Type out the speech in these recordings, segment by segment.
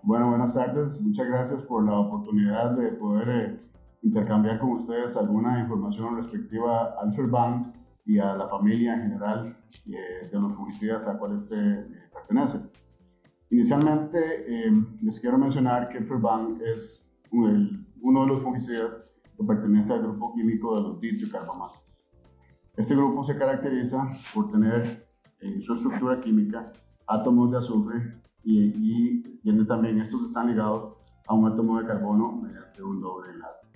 Bueno, buenas tardes. Muchas gracias por la oportunidad de poder intercambiar con ustedes alguna información respectiva al FERBAN y a la familia en general de los fungicidas a cuales pertenece. Inicialmente, les quiero mencionar que el FERBAN es uno de los fungicidas que pertenece al grupo químico de los ditiocarbamatos. Este grupo se caracteriza por tener en su estructura química átomos de azufre y tiene también, estos están ligados a un átomo de carbono mediante un doble enlace.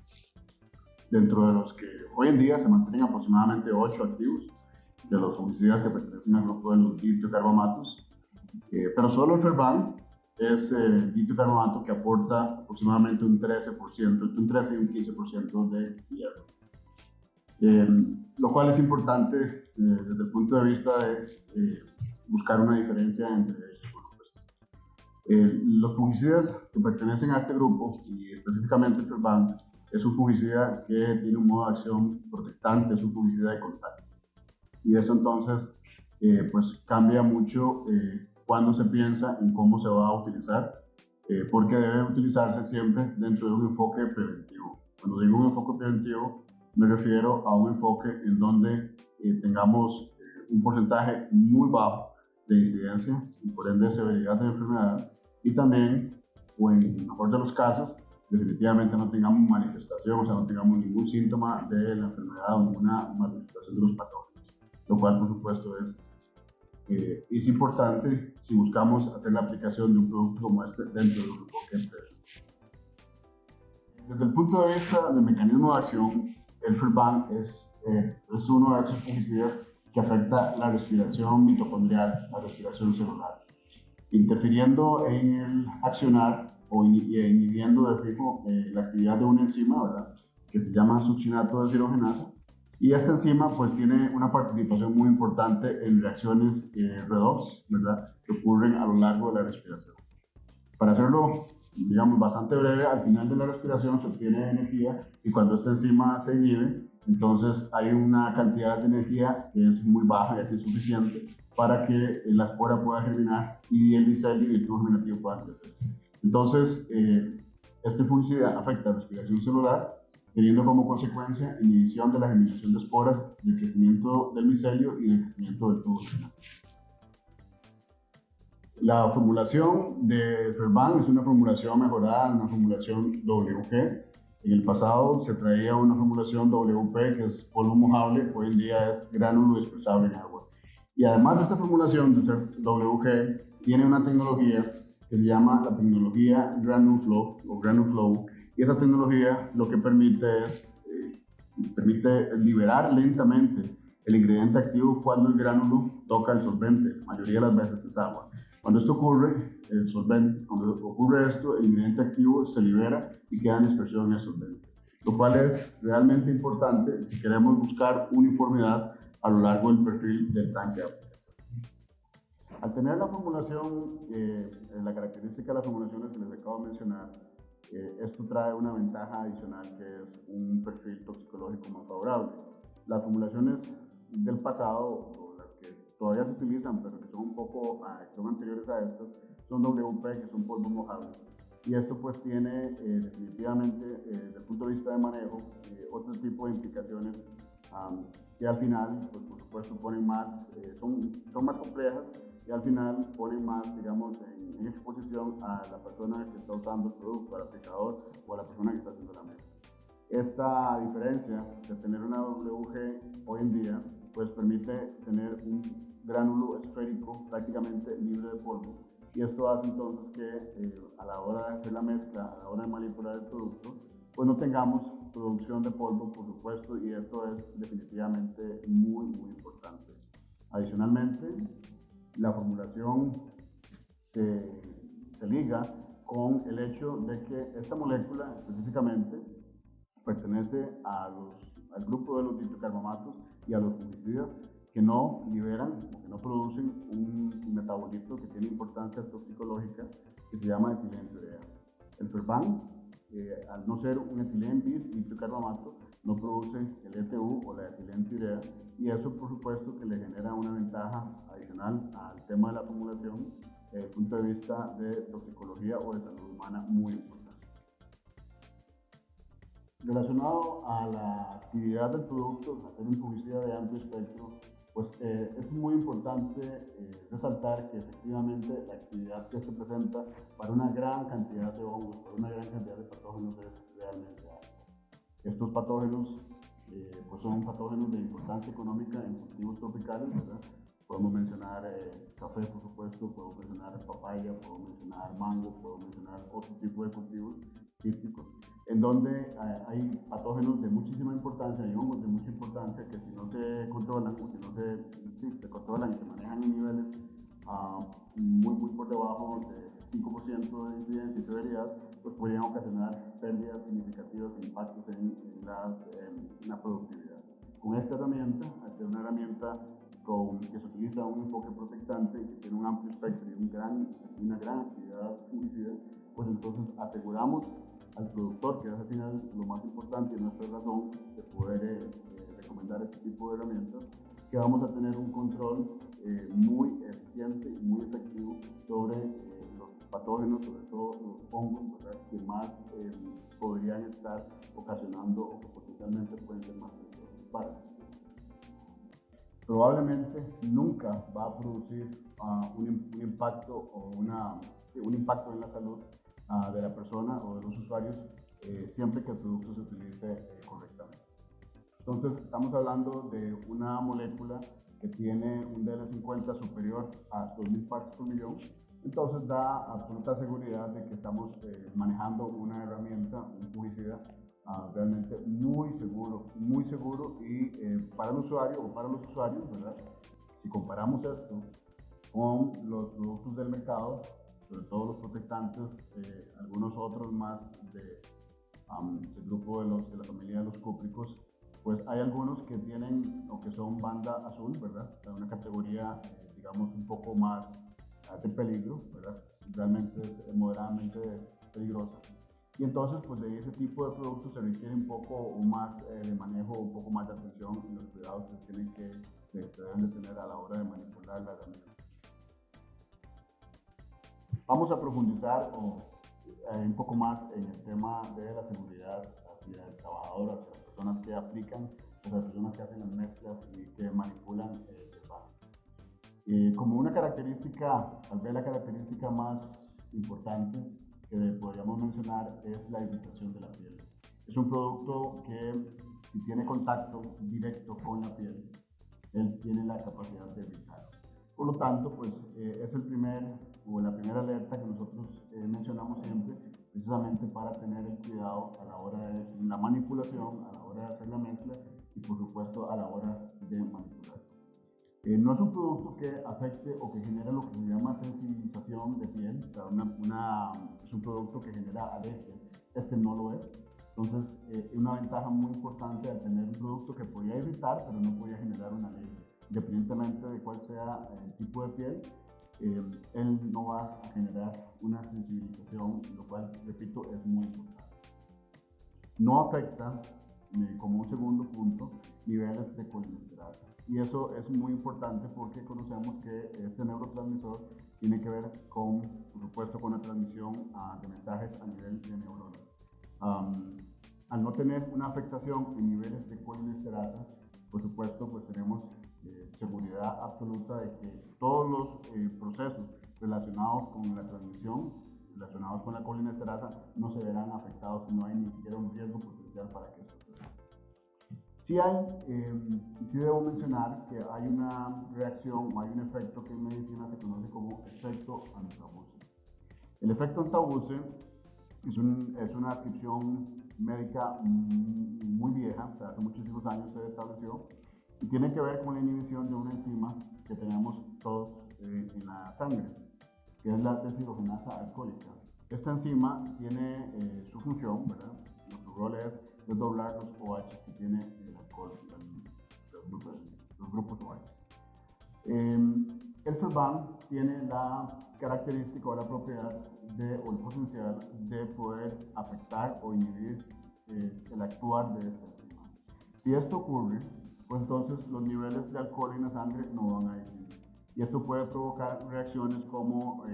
Dentro de los que hoy en día se mantienen aproximadamente 8 activos de los fungicidas que pertenecen al grupo de los ditiocarbamatos, pero solo el FERBAN es el ditiocarbamato que aporta aproximadamente un 13%, entre un 13 y un 15% de hierro. Lo cual es importante desde el punto de vista de buscar una diferencia entre ellos. Los fungicidas que pertenecen a este grupo, y específicamente el FERBAN, es un fungicida que tiene un modo de acción protectante, es un fungicida de contacto. Y eso entonces pues cambia mucho cuando se piensa en cómo se va a utilizar, porque debe utilizarse siempre dentro de un enfoque preventivo. Cuando digo un enfoque preventivo, me refiero a un enfoque en donde tengamos un porcentaje muy bajo de incidencia y por ende severidad de la enfermedad, y también, o en el mejor de los casos, definitivamente no tengamos manifestación, o sea, no tengamos ningún síntoma de la enfermedad o ninguna manifestación de los patógenos, lo cual por supuesto es importante si buscamos hacer la aplicación de un producto como este dentro de un enfoque preventivo. Desde el punto de vista del mecanismo de acción, el FERBAN es uno de esos fungicidas que afecta la respiración mitocondrial, la respiración celular, interfiriendo en el accionar o inhibiendo de fijo la actividad de una enzima, ¿verdad?, que se llama succinato deshidrogenasa. Y esta enzima pues tiene una participación muy importante en reacciones redox, ¿verdad?, que ocurren a lo largo de la respiración. Para hacerlo, digamos, bastante breve, al final de la respiración se obtiene energía y cuando esta enzima se inhibe, entonces hay una cantidad de energía que es muy baja, es insuficiente para que la espora pueda germinar y el micelio y el tubo germinativo puedan crecer. Entonces, este fungicida afecta la respiración celular, teniendo como consecuencia inhibición de la germinación de esporas, del crecimiento del micelio y del crecimiento del tubo germinativo. La formulación de FERBAN es una formulación mejorada, una formulación WG. En el pasado se traía una formulación WP, que es polvo mojable, hoy en día es gránulo dispersable en agua. Y además de esta formulación de ser WG, tiene una tecnología que se llama la tecnología GranuFlow o GranuFlow, y esa tecnología lo que permite es permite liberar lentamente el ingrediente activo cuando el gránulo toca el solvente, la mayoría de las veces es agua. Cuando esto ocurre, cuando ocurre esto, el ingrediente activo se libera y queda en dispersión en el solvente, lo cual es realmente importante si queremos buscar uniformidad a lo largo del perfil del tanque de aplicación. Al tener la formulación, la característica de las formulaciones que les acabo de mencionar, esto trae una ventaja adicional que es un perfil toxicológico más favorable. Las formulaciones del pasado, o las que todavía se utilizan, pero que son un poco son anteriores a estas, son WP, que son polvos mojables. Y esto pues tiene definitivamente, desde el punto de vista de manejo, otro tipo de implicaciones que al final, pues, por supuesto, ponen más, son más complejas y al final ponen más, digamos, en exposición a la persona que está usando el producto, al aplicador o a la persona que está haciendo la mezcla. Esta diferencia de tener una WG hoy en día pues permite tener un gránulo esférico prácticamente libre de polvo, y esto hace entonces que a la hora de hacer la mezcla, a la hora de manipular el producto, pues no tengamos producción de polvo, por supuesto, y esto es definitivamente muy importante. Adicionalmente, la formulación se liga con el hecho de que esta molécula específicamente pertenece al grupo de los ditiocarbamatos y a los fungicidas que no liberan o que no producen un metabolito que tiene importancia toxicológica que se llama etilentiurea. El FERBAN al no ser un etilén bis nitrocarbamato, no produce el ETU o la etilentiurea, y eso por supuesto que le genera una ventaja adicional al tema de la formulación desde el punto de vista de toxicología o de salud humana muy importante. Relacionado a la actividad del producto, hacer un publicidad de amplio espectro, pues es muy importante resaltar que efectivamente la actividad que se presenta para una gran cantidad de hongos, para una gran cantidad de patógenos es realmente alta. Estos patógenos pues son patógenos de importancia económica en cultivos tropicales, ¿verdad? Podemos mencionar café, por supuesto, podemos mencionar papaya, podemos mencionar mango, podemos mencionar otro tipo de cultivos cítricos, en donde hay patógenos de muchísima importancia, hay hongos de mucha importancia que si no se controlan o si no se controlan y se manejan en niveles muy por debajo de 5% de incidencia y severidad, pues podrían ocasionar pérdidas significativas e impactos en la productividad. Con esta herramienta, al ser una herramienta que se utiliza un enfoque protectante y que tiene un amplio espectro y una gran actividad fungicida, pues entonces aseguramos al productor, que es al final lo más importante y nuestra razón de poder recomendar este tipo de herramientas, que vamos a tener un control muy eficiente y muy efectivo sobre los patógenos, sobre todo los hongos, ¿verdad?, que más podrían estar ocasionando o que potencialmente pueden ser más peligrosos para nosotros. Probablemente nunca va a producir un impacto o un impacto en la salud de la persona o de los usuarios siempre que el producto se utilice correctamente. Entonces estamos hablando de una molécula que tiene un DL50 superior a 2000 partes por millón, entonces da absoluta seguridad de que estamos manejando una herramienta, un fungicida realmente muy seguro y para el usuario o para los usuarios, ¿verdad? Si comparamos esto con los productos del mercado, sobre todo los protectantes, algunos otros más del grupo de la familia de los cúpricos, pues hay algunos que tienen o que son banda azul, ¿verdad? Una categoría, digamos, un poco más de peligro, ¿verdad? Realmente es moderadamente peligrosa. Y entonces, pues de ese tipo de productos se requiere un poco más de manejo, un poco más de atención y los cuidados que se deben de tener a la hora de manipular la herramienta. Vamos a profundizar un poco más en el tema de la seguridad hacia el trabajador, hacia las personas que aplican, hacia las personas que hacen las mezclas y que manipulan el pan. Como una característica, tal vez la característica más importante que podríamos mencionar es la irritación de la piel. Es un producto que, si tiene contacto directo con la piel, él tiene la capacidad de irritar. Por lo tanto, pues es la primera alerta que nosotros mencionamos siempre, precisamente para tener el cuidado a la hora de la manipulación, a la hora de hacer la mezcla y por supuesto a la hora de manipular. No es un producto que afecte o que genere lo que se llama sensibilización de piel, o sea, es un producto que genera alergia, este no lo es. Entonces, una ventaja muy importante al tener un producto que podía irritar, pero no podía generar una alergia. Independientemente de cuál sea el tipo de piel, él no va a generar una sensibilización, lo cual, repito, es muy importante. No afecta, como un segundo punto, niveles de colinesterasa. Y eso es muy importante porque conocemos que este neurotransmisor tiene que ver con, por supuesto, con la transmisión de mensajes a nivel de neuronas. Al no tener una afectación en niveles de colinesterasa, por supuesto, pues tenemos seguridad absoluta de que todos los procesos relacionados con la transmisión, relacionados con la colinesterasa, no se verán afectados y no hay ni siquiera un riesgo potencial para que esto suceda. Sí debo mencionar que hay una reacción o hay un efecto que en medicina se conoce como efecto Antabuse. El efecto Antabuse es una descripción médica muy vieja, o sea, hace muchísimos años se estableció, y tiene que ver con la inhibición de una enzima que tenemos todos en la sangre, que es la deshidrogenasa alcohólica. Esta enzima tiene su función, ¿verdad? Nuestro rol es desdoblar los OH que tiene el alcohol, los grupos OH. El FERBAN tiene la característica o la propiedad o el potencial de poder afectar o inhibir el actuar de esta enzima. Si esto ocurre, pues entonces los niveles de alcohol en la sangre no van a disminuir. Y esto puede provocar reacciones como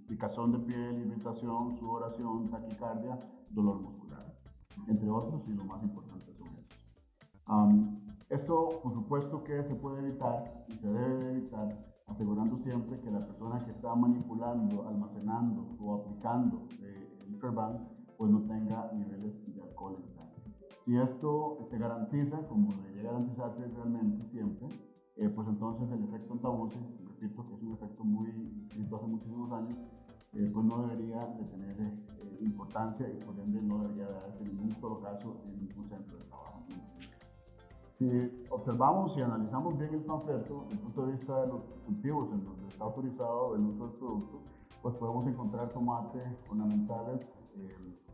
picazón de piel, irritación, sudoración, taquicardia, dolor muscular, entre otros, y lo más importante son estos. Esto, por supuesto, que se puede evitar y se debe evitar asegurando siempre que la persona que está manipulando, almacenando o aplicando el FERBAN pues no tenga niveles de alcohol en sangre. Si esto se garantiza, como debería garantizarse realmente siempre, pues entonces el efecto antabuse, repito que es un efecto muy visto hace muchísimos años, pues no debería de tener importancia y por ende no debería darse en ningún solo caso en ningún centro de trabajo. Si observamos y analizamos bien el panfleto desde el punto de vista de los cultivos en donde está autorizado el uso del producto, pues podemos encontrar tomate, ornamentales,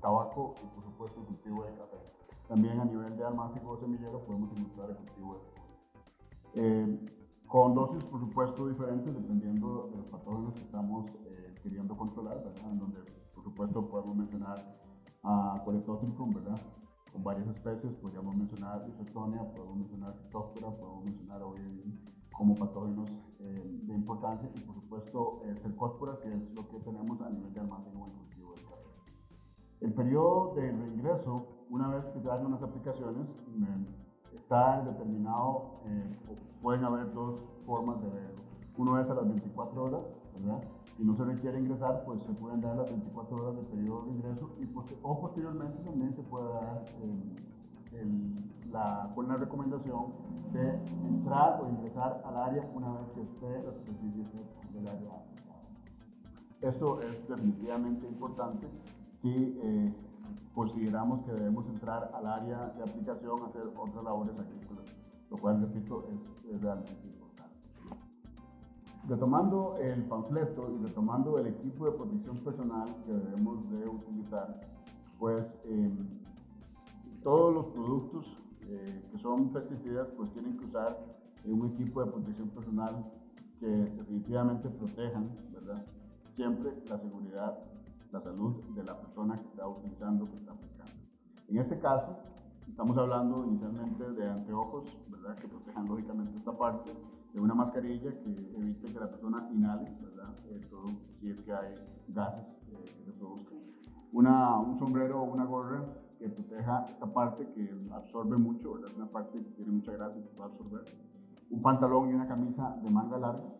tabaco y por supuesto el cultivo de café. También a nivel de almácigo o semillero podemos encontrar el cultivo de cebolla. Con dosis por supuesto diferentes dependiendo de los patógenos que estamos queriendo controlar, ¿verdad? En donde por supuesto podemos mencionar a Coledotricum, ¿verdad? Con varias especies, podríamos mencionar Isotonia, podemos mencionar Phytophthora, podemos mencionar como patógenos de importancia y por supuesto Cercospora, que es lo que tenemos a nivel de almacén o en cultivo del café. El periodo de reingreso, una vez que se hagan las aplicaciones, está determinado, pueden haber dos formas de verlo. Uno es a las 24 horas, ¿verdad? Si no se requiere ingresar, pues se pueden dar las 24 horas de periodo de ingreso o posteriormente también se puede dar con la recomendación de entrar o ingresar al área una vez que esté la superficie del área. Esto es definitivamente importante si consideramos que debemos entrar al área de aplicación a hacer otras labores agrícolas, lo cual, repito, es realmente importante. Retomando el panfleto y retomando el equipo de protección personal que debemos de utilizar, pues todos los productos que son pesticidas pues tienen que usar un equipo de protección personal que definitivamente protejan, ¿verdad? Siempre la seguridad, la salud de la persona que está utilizando, que está aplicando. En este caso, estamos hablando inicialmente de anteojos, ¿verdad? Que protejan lógicamente esta parte, de una mascarilla que evite que la persona inhale, ¿verdad? Si es que hay gases que se produzcan. Un sombrero o una gorra que proteja esta parte que absorbe mucho, ¿verdad? Una parte que tiene mucha grasa y que va a absorber. Un pantalón y una camisa de manga larga.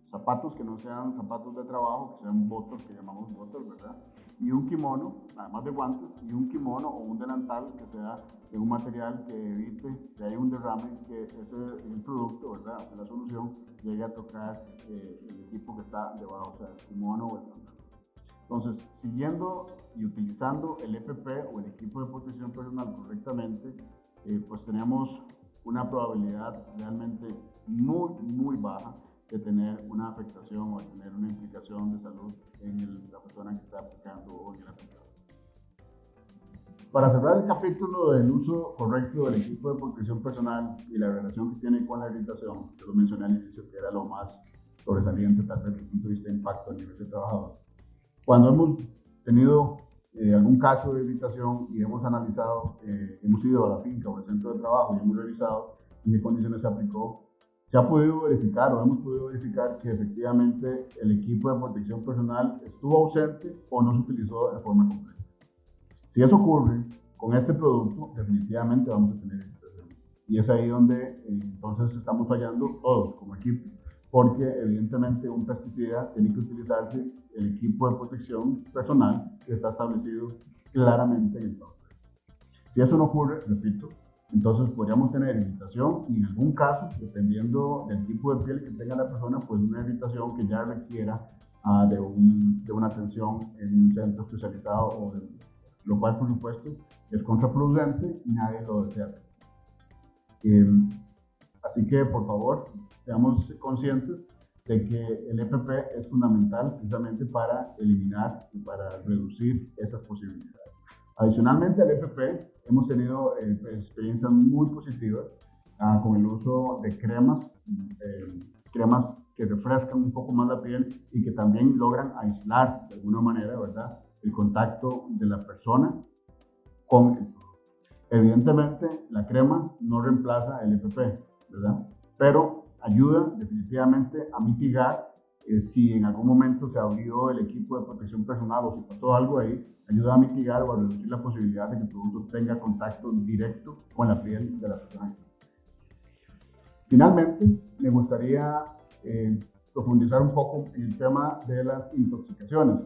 Zapatos que no sean zapatos de trabajo, que sean botas, que llamamos botas, ¿verdad? Y un kimono, además de guantes, y un kimono o un delantal que sea de un material que evite que haya un derrame, que el producto, ¿verdad? La solución llegue a tocar el equipo que está debajo, o sea, el kimono o el pantalón. Entonces, siguiendo y utilizando el EPP o el equipo de protección personal correctamente, pues tenemos una probabilidad realmente muy baja de tener una afectación o de tener una implicación de salud en la persona que está aplicando o en el aplicador. Para cerrar el capítulo del uso correcto del equipo de protección personal y la relación que tiene con la irritación, yo lo mencioné al inicio que era lo más sobresaliente tal vez desde el punto de vista de impacto a nivel de trabajador. Cuando hemos tenido algún caso de irritación y hemos analizado, hemos ido a la finca o al centro de trabajo y hemos revisado en qué condiciones se aplicó, se ha podido verificar o hemos podido verificar que efectivamente el equipo de protección personal estuvo ausente o no se utilizó de forma completa. Si eso ocurre con este producto, definitivamente vamos a tener irritación. Y es ahí donde entonces estamos fallando todos como equipo, porque evidentemente un pesticida tiene que utilizarse el equipo de protección personal que está establecido claramente en el panfleto. Si eso no ocurre, repito, entonces podríamos tener irritación y en algún caso, dependiendo del tipo de piel que tenga la persona, pues una irritación que ya requiera de una atención en un centro especializado, lo cual por supuesto es contraproducente y nadie lo desea. Así que por favor, seamos conscientes de que el EPP es fundamental precisamente para eliminar y para reducir esas posibilidades. Adicionalmente al EPP, hemos tenido experiencias muy positivas con el uso de cremas que refrescan un poco más la piel y que también logran aislar de alguna manera, ¿verdad?, el contacto de la persona con el producto. Evidentemente, la crema no reemplaza el EPP, ¿verdad?, pero ayuda definitivamente a mitigar si en algún momento se abrió el equipo de protección personal o si pasó algo ahí, ayuda a mitigar o a reducir la posibilidad de que el producto tenga contacto directo con la piel de la persona. Finalmente, me gustaría profundizar un poco en el tema de las intoxicaciones.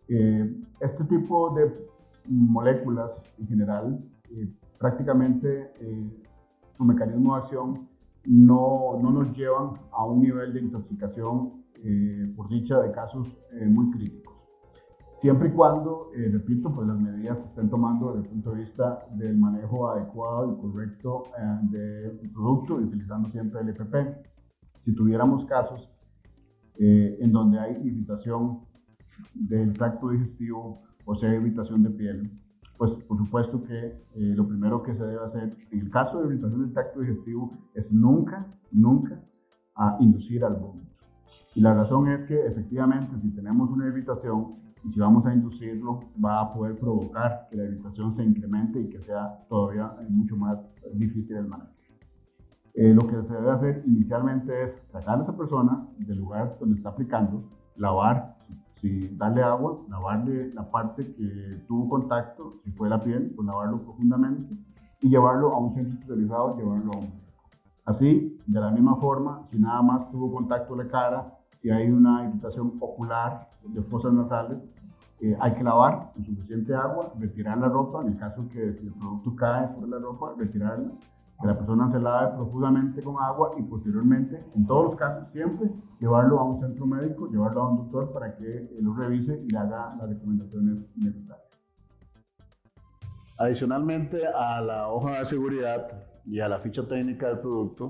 Este tipo de moléculas en general, prácticamente su mecanismo de acción no nos llevan a un nivel de intoxicación, por dicha, de casos muy críticos. Siempre y cuando, repito, pues las medidas se estén tomando desde el punto de vista del manejo adecuado y correcto del producto y utilizando siempre el EPP. Si tuviéramos casos en donde hay irritación del tracto digestivo o sea irritación de piel, pues por supuesto que lo primero que se debe hacer en el caso de irritación del tracto digestivo es nunca inducir al vómito. Y la razón es que efectivamente si tenemos una irritación y si vamos a inducirlo va a poder provocar que la irritación se incremente y que sea todavía mucho más difícil el manejo. Lo que se debe hacer inicialmente es sacar a esa persona del lugar donde está aplicando, lavar, si darle agua, lavarle la parte que tuvo contacto, si fue la piel, pues lavarlo profundamente y llevarlo a un centro especializado, llevarlo a un médico. Así, de la misma forma, si nada más tuvo contacto de cara, si hay una irritación ocular de fosas nasales, hay que lavar con suficiente agua, retirar la ropa, en el caso que si el producto cae sobre la ropa, retirarla, que la persona se lave profundamente con agua y posteriormente, en todos los casos, siempre llevarlo a un centro médico, llevarlo a un doctor para que lo revise y le haga las recomendaciones necesarias. Adicionalmente a la hoja de seguridad y a la ficha técnica del producto,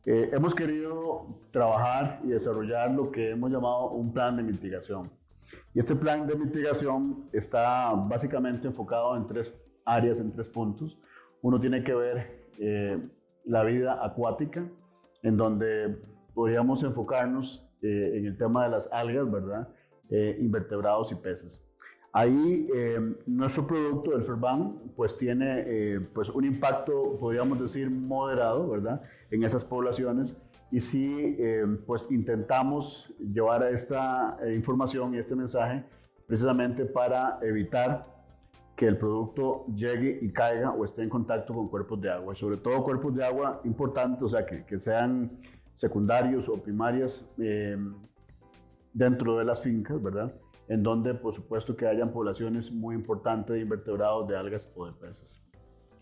hemos querido trabajar y desarrollar lo que hemos llamado un plan de mitigación. Y este plan de mitigación está básicamente enfocado en 3 áreas, en 3 puntos. Uno tiene que ver la vida acuática, en donde podríamos enfocarnos en el tema de las algas, ¿verdad? Invertebrados y peces. Ahí nuestro producto, el Ferban, pues tiene pues un impacto, podríamos decir, moderado, ¿verdad?, en esas poblaciones. Y sí, pues intentamos llevar a esta información y este mensaje precisamente para evitar que el producto llegue y caiga o esté en contacto con cuerpos de agua, y sobre todo cuerpos de agua importantes, o sea, que sean secundarios o primarias dentro de las fincas, ¿verdad?, en donde por supuesto que hayan poblaciones muy importantes de invertebrados, de algas o de peces.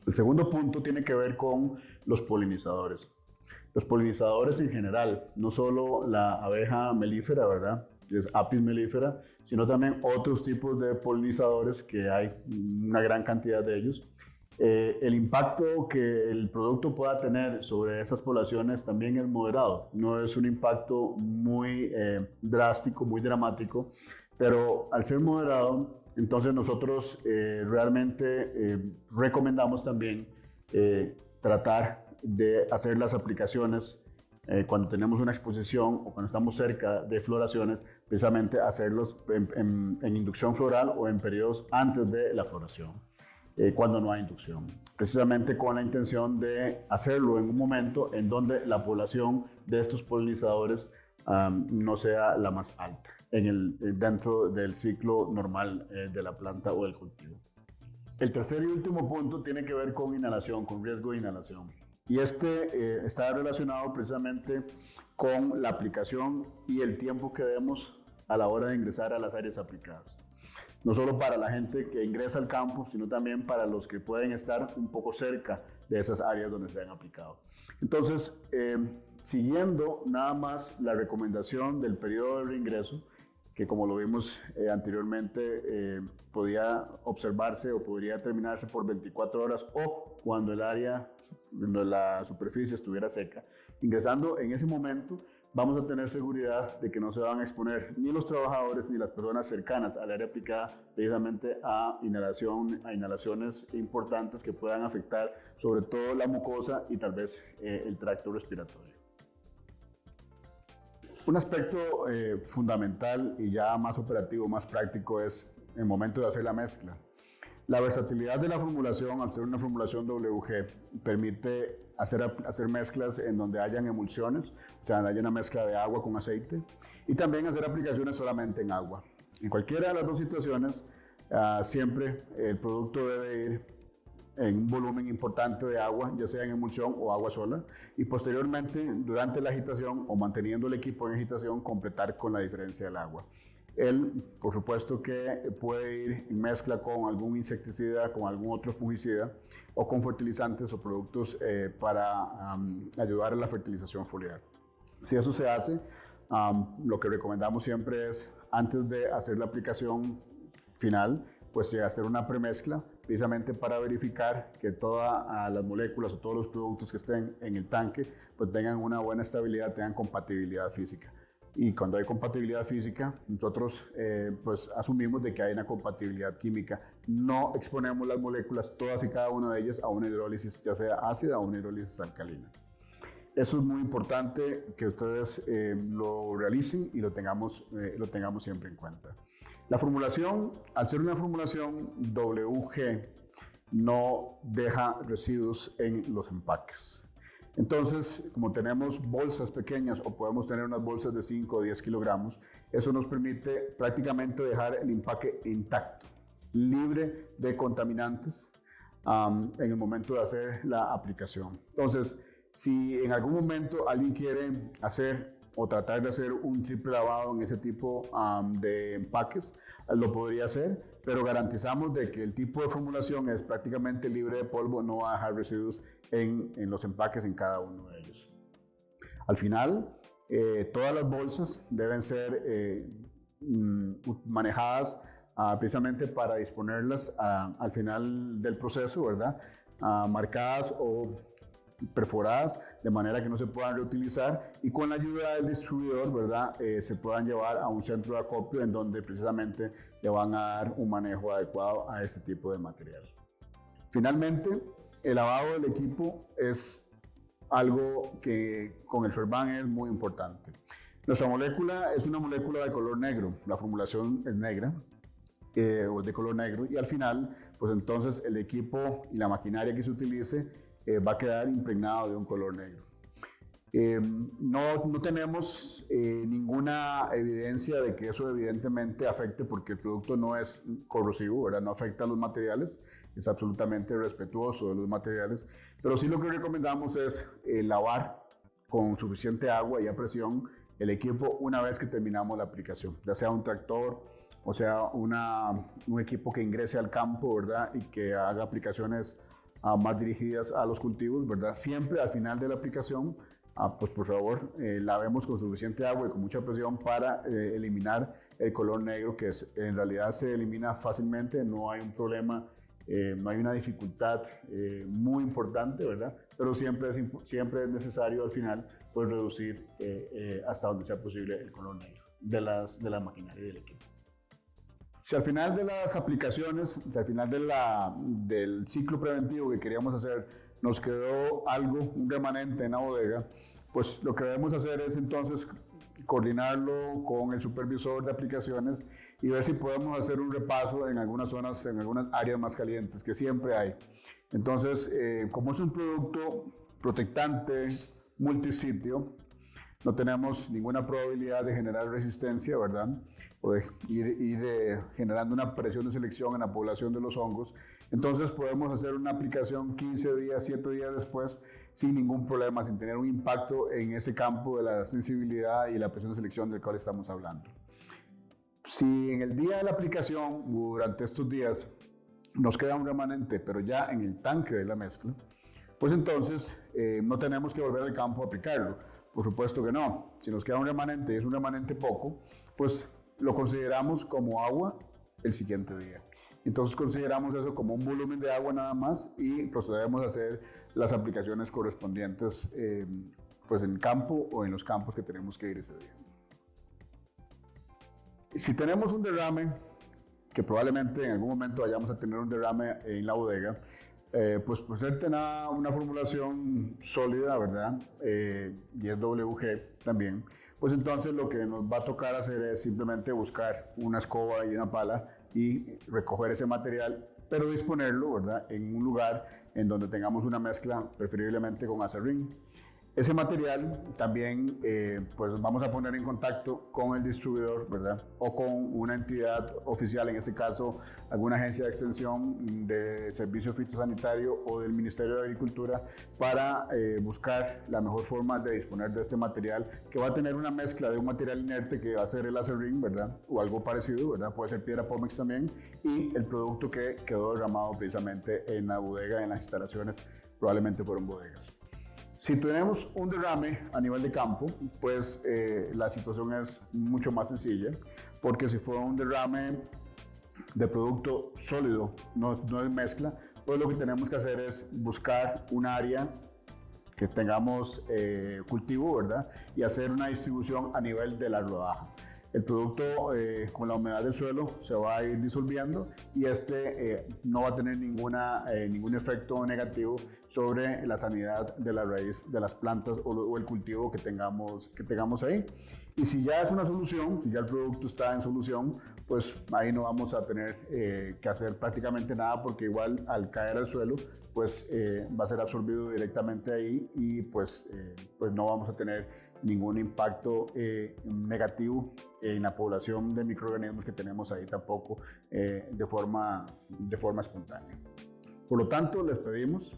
El segundo punto tiene que ver con los polinizadores. Los polinizadores en general, no solo la abeja melífera, ¿verdad?, es Apis mellifera, sino también otros tipos de polinizadores que hay una gran cantidad de ellos. El impacto que el producto pueda tener sobre esas poblaciones también es moderado. No es un impacto muy drástico, muy dramático, pero al ser moderado, entonces nosotros realmente recomendamos también tratar de hacer las aplicaciones cuando tenemos una exposición o cuando estamos cerca de floraciones, precisamente hacerlos en inducción floral o en periodos antes de la floración, cuando no hay inducción, precisamente con la intención de hacerlo en un momento en donde la población de estos polinizadores no sea la más alta dentro del ciclo normal de la planta o del cultivo. El tercer y último punto tiene que ver con inhalación, con riesgo de inhalación. Y está relacionado precisamente con la aplicación y el tiempo que demos a la hora de ingresar a las áreas aplicadas. No solo para la gente que ingresa al campo, sino también para los que pueden estar un poco cerca de esas áreas donde se han aplicado. Entonces, siguiendo nada más la recomendación del periodo de reingreso, que como lo vimos anteriormente, podía observarse o podría terminarse por 24 horas o cuando el área, cuando la superficie estuviera seca. Ingresando en ese momento, vamos a tener seguridad de que no se van a exponer ni los trabajadores ni las personas cercanas al área aplicada precisamente a inhalaciones importantes que puedan afectar sobre todo la mucosa y tal vez el tracto respiratorio. Un aspecto fundamental y ya más operativo, más práctico es el momento de hacer la mezcla. La versatilidad de la formulación, al ser una formulación WG, permite hacer mezclas en donde hayan emulsiones, o sea, haya una mezcla de agua con aceite, y también hacer aplicaciones solamente en agua. En cualquiera de las dos situaciones, siempre el producto debe ir en un volumen importante de agua, ya sea en emulsión o agua sola, y posteriormente, durante la agitación o manteniendo el equipo en agitación, completar con la diferencia del agua. Él, por supuesto que puede ir en mezcla con algún insecticida, con algún otro fungicida o con fertilizantes o productos para ayudar a la fertilización foliar. Si eso se hace, lo que recomendamos siempre es, antes de hacer la aplicación final, pues hacer una premezcla, precisamente para verificar que todas las moléculas o todos los productos que estén en el tanque pues tengan una buena estabilidad, tengan compatibilidad física. Y cuando hay compatibilidad física, nosotros pues asumimos de que hay una compatibilidad química. No exponemos las moléculas, todas y cada una de ellas, a una hidrólisis, ya sea ácida o una hidrólisis alcalina. Eso es muy importante que ustedes lo realicen y lo tengamos siempre en cuenta. La formulación, al ser una formulación WG, no deja residuos en los empaques. Entonces, como tenemos bolsas pequeñas o podemos tener unas bolsas de 5 o 10 kilogramos, eso nos permite prácticamente dejar el empaque intacto, libre de contaminantes en el momento de hacer la aplicación. Entonces, si en algún momento alguien quiere hacer o tratar de hacer un triple lavado en ese tipo de empaques, lo podría hacer, pero garantizamos de que el tipo de formulación es prácticamente libre de polvo, no va a dejar residuos en los empaques en cada uno de ellos. Al final, todas las bolsas deben ser manejadas precisamente para disponerlas al final del proceso, ¿verdad? Marcadas o perforadas de manera que no se puedan reutilizar y con la ayuda del distribuidor, ¿verdad? Se puedan llevar a un centro de acopio en donde precisamente le van a dar un manejo adecuado a este tipo de material. Finalmente, el lavado del equipo es algo que con el Ferban es muy importante. Nuestra molécula es una molécula de color negro, la formulación es negra, o de color negro, y al final, pues entonces el equipo y la maquinaria que se utilice va a quedar impregnado de un color negro. No tenemos ninguna evidencia de que eso evidentemente afecte, porque el producto no es corrosivo, ¿verdad? No afecta a los materiales, es absolutamente respetuoso de los materiales, pero sí lo que recomendamos es lavar con suficiente agua y a presión el equipo una vez que terminamos la aplicación, ya sea un tractor o sea un equipo que ingrese al campo, ¿verdad? Y que haga aplicaciones más dirigidas a los cultivos, ¿verdad? Siempre al final de la aplicación, pues por favor, lavemos con suficiente agua y con mucha presión para eliminar el color negro, que en realidad se elimina fácilmente, no hay un problema, no hay una dificultad muy importante, ¿verdad? Pero siempre es necesario al final pues reducir hasta donde sea posible el color negro de la maquinaria y del equipo. Si al final de las aplicaciones, si al final del ciclo preventivo que queríamos hacer, nos quedó algo, un remanente en la bodega, pues lo que debemos hacer es entonces coordinarlo con el supervisor de aplicaciones y ver si podemos hacer un repaso en algunas zonas, en algunas áreas más calientes, que siempre hay. Entonces, como es un producto protectante, multisitio, no tenemos ninguna probabilidad de generar resistencia, ¿verdad? O de ir generando una presión de selección en la población de los hongos. Entonces podemos hacer una aplicación 15 días, 7 días después, sin ningún problema, sin tener un impacto en ese campo de la sensibilidad y la presión de selección del cual estamos hablando. Si en el día de la aplicación, o durante estos días, nos queda un remanente, pero ya en el tanque de la mezcla, pues entonces no tenemos que volver al campo a aplicarlo. Por supuesto que no. Si nos queda un remanente y es un remanente poco, pues lo consideramos como agua el siguiente día. Entonces consideramos eso como un volumen de agua nada más y procedemos a hacer las aplicaciones correspondientes pues en campo o en los campos que tenemos que ir ese día. Si tenemos un derrame, que probablemente en algún momento vayamos a tener un derrame en la bodega, Pues por ser una formulación sólida, ¿verdad? Y es WG también, pues entonces lo que nos va a tocar hacer es simplemente buscar una escoba y una pala y recoger ese material, pero disponerlo, ¿verdad? En un lugar en donde tengamos una mezcla, preferiblemente con acerrín. Ese material también pues vamos a poner en contacto con el distribuidor, ¿verdad? O con una entidad oficial, en este caso alguna agencia de extensión de servicio fitosanitario o del Ministerio de Agricultura, para buscar la mejor forma de disponer de este material, que va a tener una mezcla de un material inerte que va a ser el acerrín, ¿verdad? O algo parecido, ¿verdad? Puede ser piedra pómex también, y el producto que quedó derramado precisamente en la bodega, en las instalaciones, probablemente fueron bodegas. Si tenemos un derrame a nivel de campo, pues la situación es mucho más sencilla, porque si fue un derrame de producto sólido, no es mezcla, pues lo que tenemos que hacer es buscar un área que tengamos cultivo, ¿verdad? Y hacer una distribución a nivel de la rodaja. El producto con la humedad del suelo se va a ir disolviendo y no va a tener ningún efecto negativo sobre la sanidad de la raíz de las plantas o el cultivo que tengamos ahí. Y si ya es una solución, si ya el producto está en solución, pues ahí no vamos a tener que hacer prácticamente nada, porque igual al caer al suelo pues va a ser absorbido directamente ahí y pues no vamos a tener ningún impacto negativo en la población de microorganismos que tenemos ahí tampoco de forma espontánea. Por lo tanto, les pedimos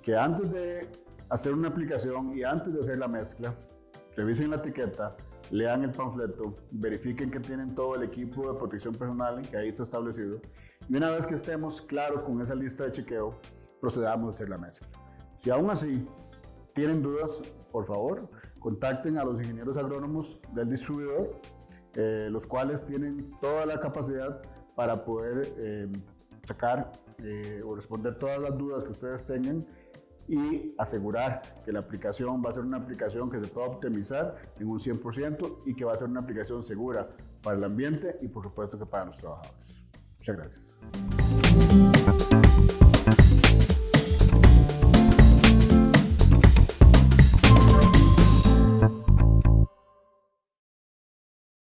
que antes de hacer una aplicación y antes de hacer la mezcla, revisen la etiqueta, lean el panfleto, verifiquen que tienen todo el equipo de protección personal que ahí está establecido, y una vez que estemos claros con esa lista de chequeo, procedamos a hacer la mezcla. Si aún así tienen dudas, por favor, contacten a los ingenieros agrónomos del distribuidor, los cuales tienen toda la capacidad para poder sacar o responder todas las dudas que ustedes tengan y asegurar que la aplicación va a ser una aplicación que se pueda optimizar en un 100% y que va a ser una aplicación segura para el ambiente y por supuesto que para los trabajadores. Muchas gracias.